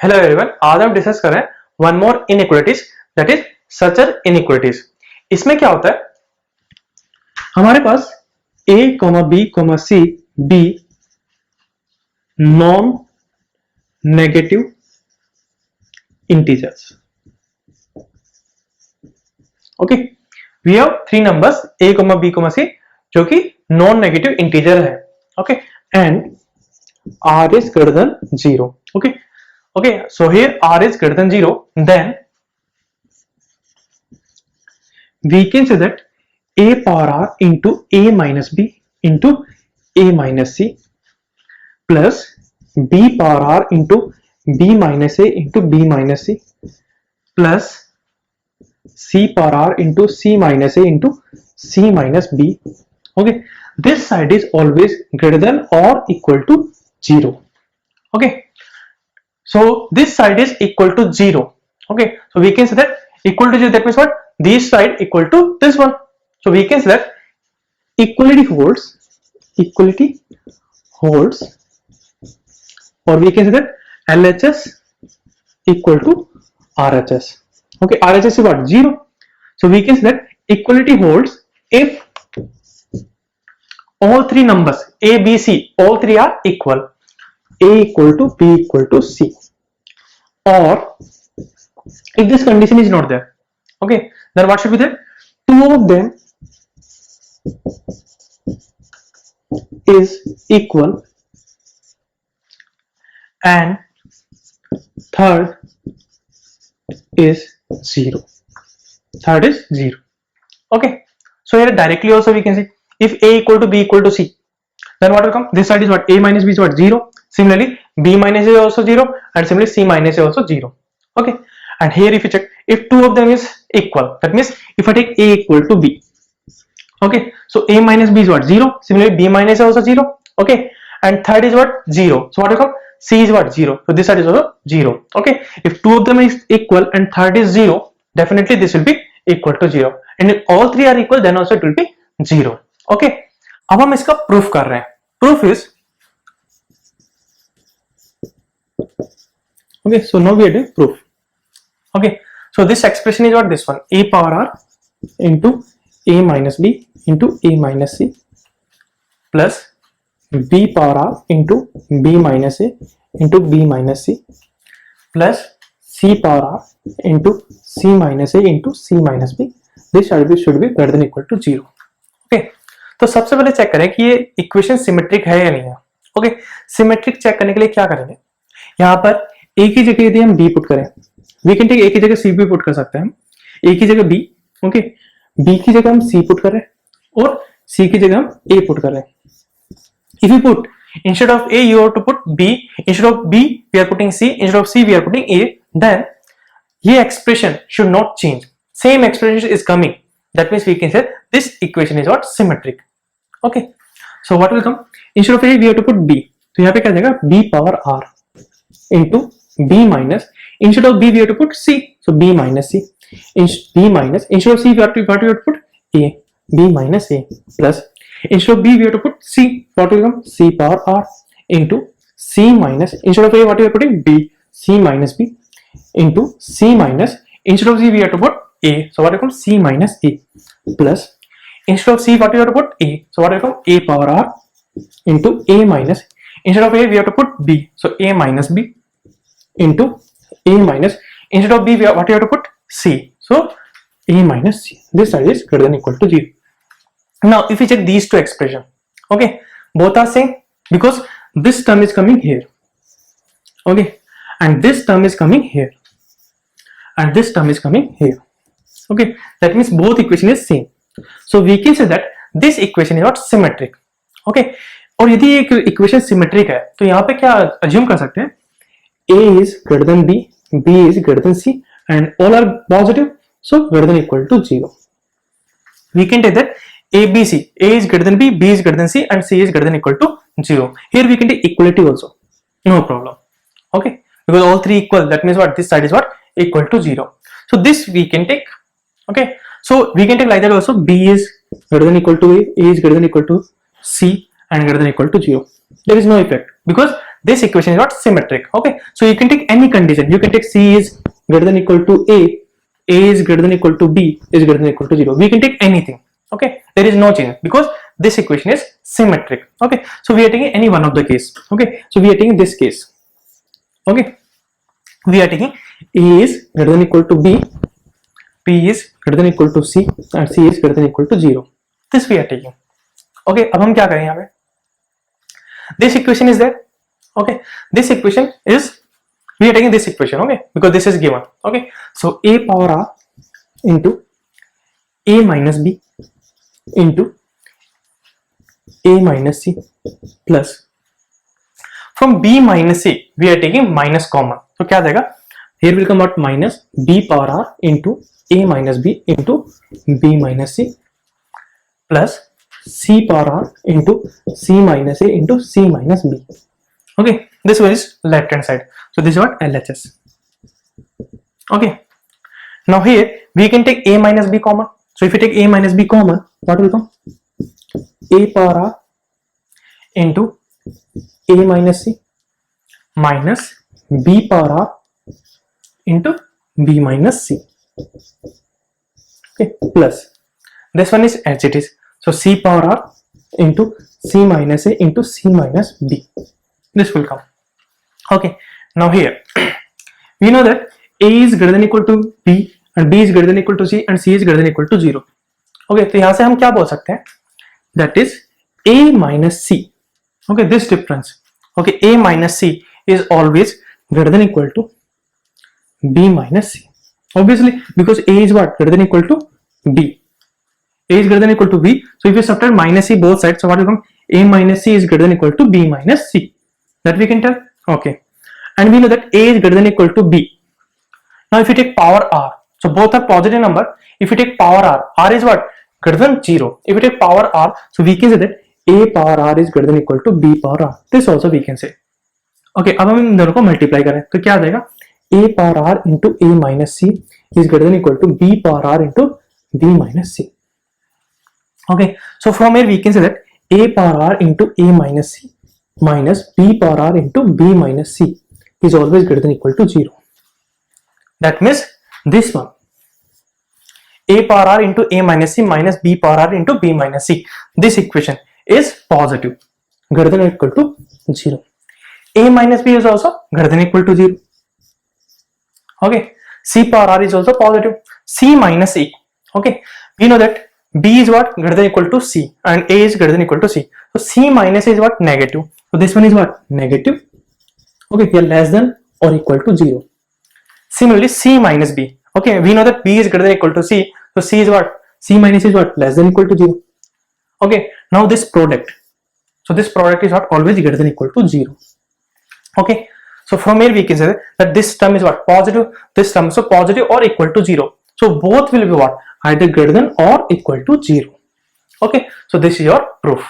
Hello everyone, आज हम discuss कर रहे हैं one more inequalities that is Schur inequalities. इसमें क्या होता है, हमारे पास a, b, c be non negative integers. Okay, we have three numbers a, b, c जो कि नॉन नेगेटिव इंटीजर है। Okay, and r is greater than 0. Okay, so here r is greater than 0, then we can say that a power r into a minus b into a minus c plus b power r into b minus a into b minus c plus c power r into c minus a into c minus b. Okay, this side is always greater than or equal to 0. Okay, so this side is equal to 0. Okay, so we can say that equal to 0, that means what, this side equal to this one. So we can say that equality holds, or we can say that LHS equal to RHS. Okay, RHS is what, 0. So we can say that equality holds if all three numbers a, b, c, all three are equal, a equal to b equal to c, or if this condition is not there, okay, then what should be there, two of them is equal and third is 0. Okay, so here directly also we can see if a equal to b equal to c, then what will come, this side is what, a minus b is what, 0. Similarly b minus a is also 0, and similarly c minus a also 0. Okay, and here if you check, if two of them is equal, that means if I take a equal to b, okay, so a minus b is what, 0. Similarly b minus a also 0. Okay, and third is what, 0. So what will come, c is what, 0. So this side is also 0. Okay, if two of them is equal and third is 0, definitely this will be equal to 0, and if all three are equal, then also it will be 0. Okay, अब हम इसका proof कर रहे हैं. Proof is, okay, so now we are doing proof. Okay, so this expression is what, this one, a power r into a minus b into a minus c plus b power r into b minus a into b minus c plus c power r into c minus a into c minus b. This should be greater than equal to 0. Okay, तो सबसे पहले check करें कि ये equation symmetric है या नहीं है. ओके, सिमेट्रिक चेक करने के लिए क्या करेंगे, यहाँ पर a की जगह यदि हम b पुट करें, वी कैन टेक a की जगह c भी पुट कर सकते हैं हम, a की जगह b, ओके, b की जगह हम c पुट करें और c की जगह हम a पुट करें. If you put instead of a you have to put b, instead of b we are putting c, instead of c we are putting a, then ये expression should not change, same expression is coming, that means we can say this equation is what, symmetric. Okay, so what will come, instead of a we have to put b, तो यहाँ पे क्या जाएगा, b power r into b minus, instead of b we have to put c, so b minus c, b minus, instead of c we have to put a, b minus a plus, instead of b we have to put c, what will come, c power r into c minus, instead of a what we are putting, b, c minus b into c minus, instead of c we have to put a, so what will come, c minus a plus, instead of c what we have to put a, so what will come, a power r into a minus, instead of a we have to put b, so a minus b into a minus, instead of b we have, what we have to put, c, so a minus c. This side is greater than equal to 0. Now if we check these two expressions, okay, both are same because this term is coming here, okay, and this term is coming here, and this term is coming here. Okay, that means both equation is same, so we can say that this equation is not symmetric. Okay, और यदि एक equation symmetric है तो यहाँ पे क्या assume कर सकते हैं, a is greater than b, b is greater than c, and all are positive, so greater than equal to 0. We can take that a b c, a is greater than b, b is greater than c, and c is greater than equal to 0. Here we can take equality also, no problem. Okay, because all three equal, that means what, this side is what, equal to 0. So this we can take. Okay, so we can take like that also, b is greater than equal to a is greater than equal to c, and greater than equal to 0. There is no effect because this equation is not symmetric. Okay, so you can take any condition. You can take C is greater than equal to A is greater than equal to B, is greater than equal to 0. We can take anything. Okay, there is no change because this equation is symmetric. Okay, so we are taking any one of the case. Okay, so we are taking this case. Okay, we are taking A is greater than equal to B, P is greater than equal to C, and C is greater than equal to 0. This we are taking. Okay, अब हम क्या करें यहाँ पे? This equation is there. Okay, this equation is, we are taking this equation. Okay, because this is given. Okay, so A power R into A minus B into A minus C plus, from B minus C we are taking minus common. So क्या देगा? Here will come out minus B power R into A minus B into B minus C plus C power R into C minus A into C minus B. Okay, this one is left hand side. So this is what LHS. Okay, now here we can take A minus B common. So if you take A minus B common, what will come? A power R into A minus C minus B power R into B minus C. Okay, plus this one is as it is. So C power R into C minus A into C minus B. This will come. Okay, now here we know that A is greater than equal to B and B is greater than equal to C and C is greater than equal to 0. Okay, तो यहाँ से हम क्या बोल सकते हैं? That is A minus C. Okay, this difference. Okay, A minus C is always greater than equal to B minus C. Obviously, because A is what? Greater than equal to B. A is greater than equal to B. So if you subtract minus C both sides, so what will come? A minus C is greater than equal to B minus C. That we can tell. Okay. And we know that A is greater than equal to B. Now if you take power R, so both are positive number. If you take power R, R is what? Greater than 0. If you take power R, so we can say that A power R is greater than equal to B power R. This also we can say. Okay, अब हम इन दोनों को multiply करें तो क्या आ जाएगा? A power R into A minus C is greater than equal to B power R into B minus C. Okay, so from here we can say that A power R into A minus C minus B power R into B minus C is always greater than equal to 0. That means this one, A power R into A minus C minus B power R into B minus C, this equation is positive, greater than or equal to 0. A minus B is also greater than or equal to 0. Okay, C power R is also positive. C minus A. Okay, we know that B is what? Greater than or equal to C and A is greater than or equal to C. So C minus A is what? Negative. So this one is what? Negative. Okay, here less than or equal to 0. Similarly, C minus B. Okay, we know that B is greater than or equal to C. So C is what? C minus is what? Less than or equal to 0. Okay, now this product. So this product is what? Always greater than or equal to 0. Okay, so from here we can say that this term is what? Positive. This term is so positive or equal to 0. So both will be what? Either greater than or equal to 0. Okay, so this is your proof.